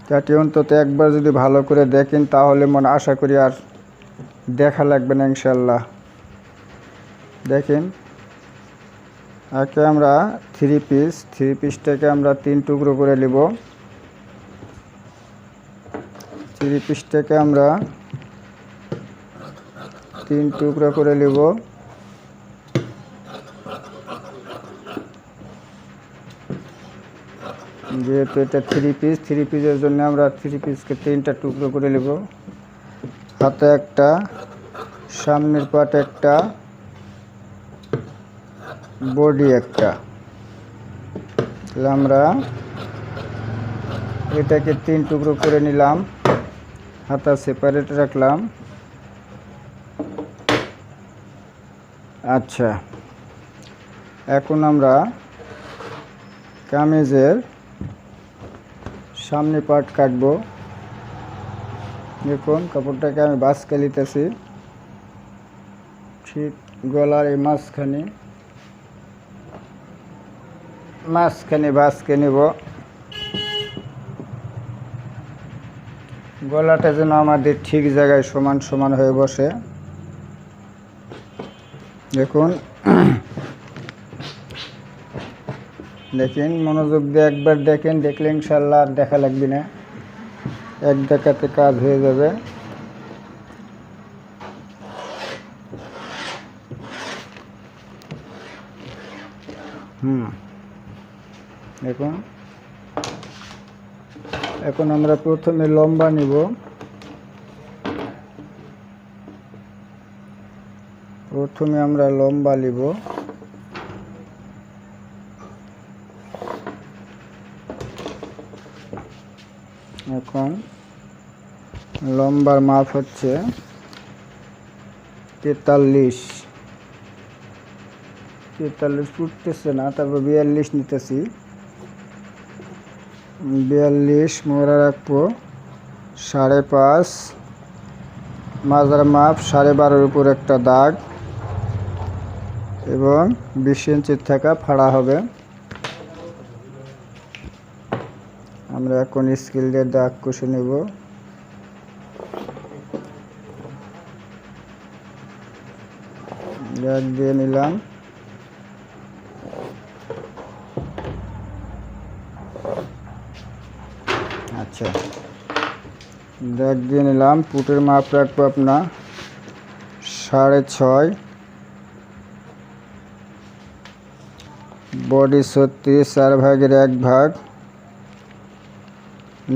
কাটি অন্তত একবার যদি ভালো করে দেখেন তাহলে মনে আশা করি আর দেখা লাগবে না ইনশাল্লাহ। দেখেন আগে আমরা থ্রি পিসটাকে আমরা 3 টুকরো করে নেব। থ্রি পিসটাকে আমরা 3 টুকরো করে নেব। যেহেতু এটা থ্রি পিসের জন্য আমরা থ্রি পিসকে 3টা টুকরো করে নেব। হাতে একটা, সামনের পাট একটা, বডি একটা। তাহলে আমরা এটাকে 3 টুকরো করে নিলাম, হাতা সেপারেট রাখলাম। আচ্ছা, এখন আমরা কামিজের সামনে পার্ট কাটবো। দেখুন কাপড়টাকে আমি বাঁচকে নিতেছি, ঠিক গলার এই মাঝখানে বাঁচকে নেব। গলাটা যেন আমাদের ঠিক জায়গায় সমান সমান হয়ে বসে। দেখুন মনোযোগ দিয়ে একবার দেখলে ইনশাল্লাহ আর দেখা লাগবে না, এক দেখাতে কাজ হয়ে যাবে। দেখুন এখন আমরা প্রথমে লম্বা নিব। এখন লম্বার মাপ হচ্ছে 43 ফুটতেছে না, তারপর 42 নিতেছি। 42 মোড়া রাখবো 5.5, মাজার মাপ 12.5 উপর একটা দাগ এবং 20 ইঞ্চির থাকা ফাড়া হবে। আমরা এখন স্কেল দিয়ে দাগ কষে নেব। দাগ দিয়ে নিলাম। আচ্ছা, দাগ দিয়ে নিলাম। পুটের মাপ রাখবো আপনার 6.5, বডি 36, 4 ভাগের 1 ভাগ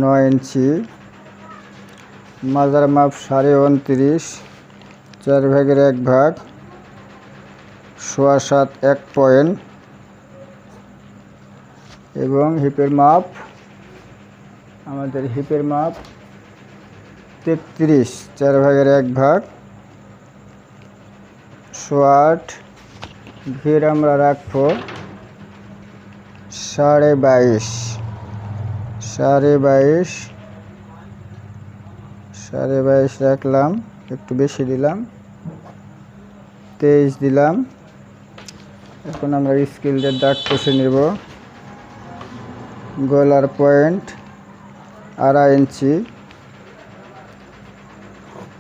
9 ইঞ্চি, মাজার মাপ 29.5, 4 ভাগের 1 ভাগ 7.25 1 পয়েন্ট এবং হিপের মাপ আমাদের 33, 4 ভাগের 1 ভাগ 8.25। ঘের আমরা রাখবো 22.5 রাখলাম, একটু বেশি দিলাম, 23 দিলাম। এখন আমরা স্কেল দিয়ে দাগ কষে নেব। গলার পয়েন্ট 2.5 ইঞ্চি।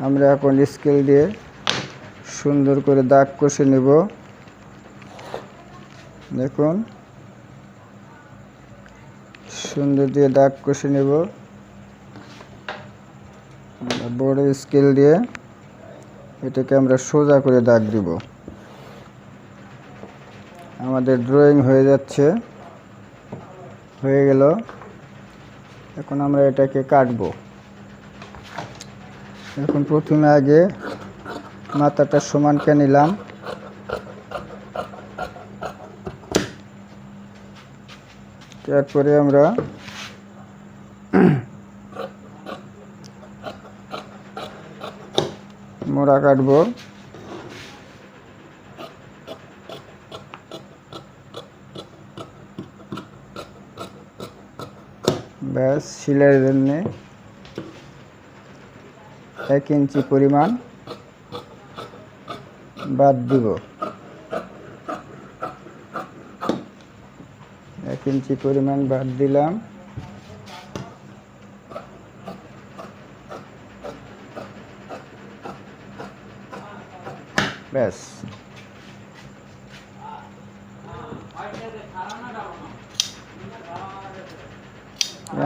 আমরা এখন স্কেল দিয়ে সুন্দর করে দাগ কষে নেব। দেখুন সুন্দর দিয়ে দাগ কষে নেব। বড় স্কেল দিয়ে এটাকে আমরা সোজা করে দাগ দিব। আমাদের ড্রয়িং হয়ে যাচ্ছে, হয়ে গেল। এখন আমরা এটাকে কাটবো। এখন প্রথমে আগে মাথাটা সমান করে নিলাম। তারপরে আমরা মোড়া কাটবো। ব্যাস, সেলাইয়ের জন্য 1 ইঞ্চি পরিমাণ বাদ দিব। 1 ইঞ্চি পরিমাণ বাদ দিলাম। ব্যাস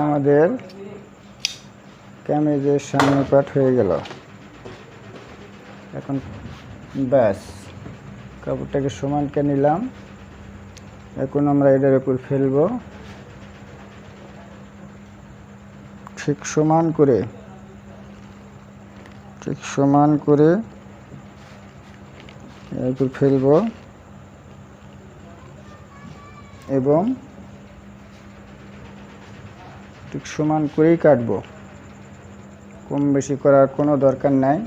আমাদের কামিজের সামনের পাট হয়ে গেল। এখন ব্যাস কাপড়টাকে সমান করে নিলাম। এখন আমরা এটার উপর ফেলবো ঠিক সমান করে এর উপর ফেলবো এবং ঠিক সমান করেই কাটবো, কম বেশি করার কোনো দরকার নাই।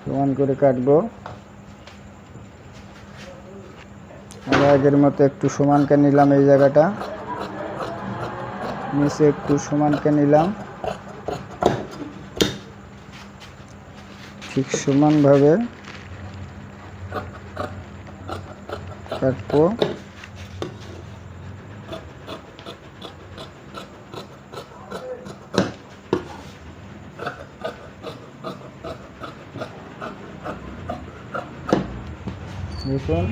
সমান করে কাটবো। আমরা আগের মতো একটু সমান করে নিলাম, এই জায়গাটা নিচে একটু সমান করে নিলাম, ঠিক সমানভাবে কাটবো। দেখুন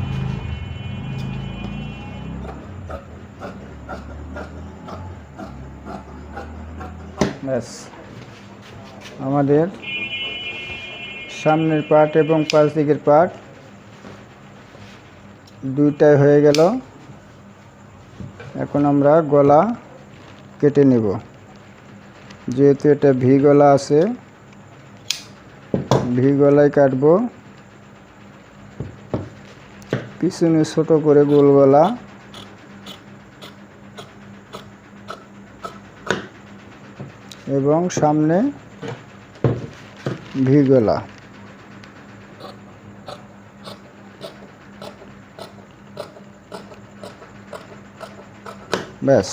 ব্যাস আমাদের সামনের পার্ট এবং পাশ দিকের পার্ট দুইটাই হয়ে গেল। এখন আমরা গলা কেটে নেব। যেহেতু এটা ভি গলা আছে, ভি গলায় কাটবো। পিছনে ছোট করে গোল গলা এবং সামনে ভি গলা। ব্যাস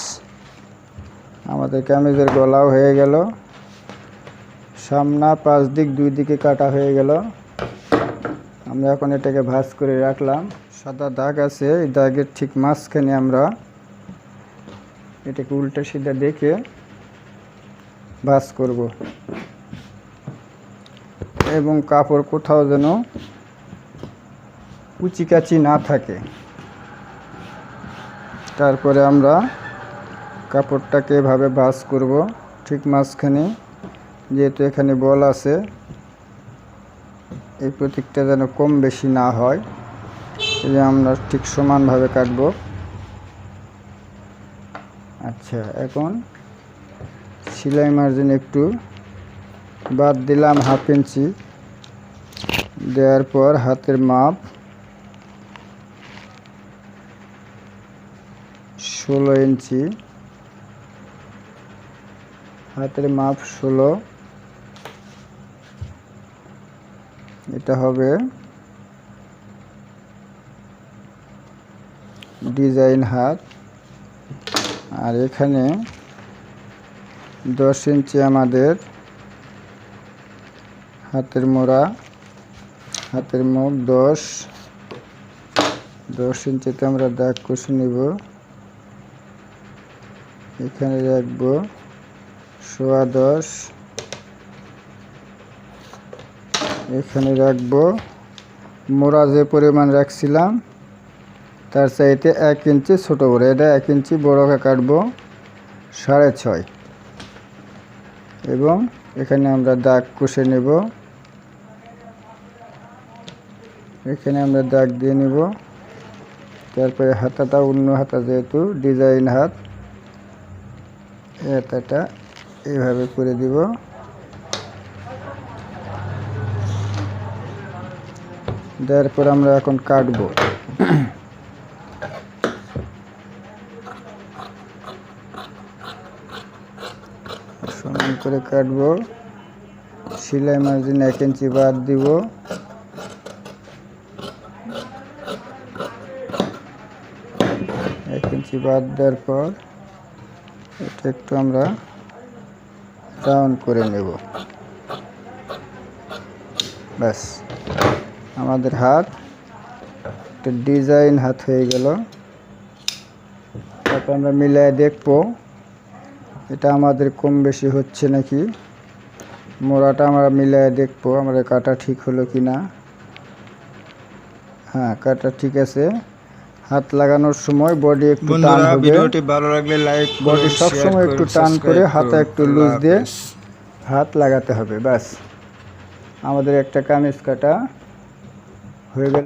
আমাদের কামিজের গলাও হয়ে গেল। সামনা পাশ দিক দুই দিকে কাটা হয়ে গেল। আমরা এখন এটাকে ভাঁজ করে রাখলাম। সাদা দাগ আছে, এই দাগের ঠিক মাঝখানে আমরা এটাকে উল্টা সিধা দেখে ভাঁজ করব এবং কাপড় কোথাও যেন কুচি কাচি না থাকে। তারপরে আমরা কাপড়টাকে এভাবে ভাঁজ করব ঠিক মাঝখানে। যেহেতু এখানে বল আছে, এই প্রতীকটা যেন কম বেশি না হয়, এই যে আমরা ঠিক সমানভাবে কাটব। আচ্ছা, এখন সেলাই মার্জিন একটু বাদ দিলাম 1/2 ইঞ্চি। দেওয়ার পর হাতের মাপ 16 ইঞ্চি, হাতের মাপ 16। এটা হবে ডিজাইন হাত। আর এখানে 10 ইঞ্চি আমাদের হাতের মোড়া, হাতের মুখ 10 ইঞ্চিতে আমরা দাগ কষে নিব। এখানে রাখবো 10.25, এখানে রাখবো মোড়া যে পরিমাণ রাখছিলাম তার চাইতে 1 ইঞ্চি ছোট বড়, এটা 1 ইঞ্চি বড়কে কাটবো 6.5 এবং এখানে আমরা দাগ কষে নেব। এখানে আমরা দাগ দিয়ে নেব। তারপরে হাতাটা অন্য হাতা, যেহেতু ডিজাইন হাত, হাতাটা এইভাবে করে দিব। দেওয়ার পর আমরা এখন কাটবো। সমান করে কাটবো। সেলাই মার্জিন 1 ইঞ্চি বাদ দিব। বাদ দেওয়ার পর এটা একটু আমরা রাউন্ড করে নেব। ব্যাস আমাদের হাত একটা ডিজাইন হাত হয়ে গেল। তারপর আমরা মিলিয়ে দেখব এটা আমাদের কম বেশি হচ্ছে নাকি। মোড়াটা আমরা মিলিয়ে দেখবো আমাদের কাটা ঠিক হলো কি না। হ্যাঁ, কাটা ঠিক আছে। হাত লাগানোর সময় বডি একটু টান হবে। ভিডিওটি ভালো লাগলে লাইক বডি সবসময় একটু টান করে হাতে একটু লুজ দিয়ে হাত লাগাতে হবে। ব্যাস, আমাদের একটা কামিজ কাটা হয়ে গেল।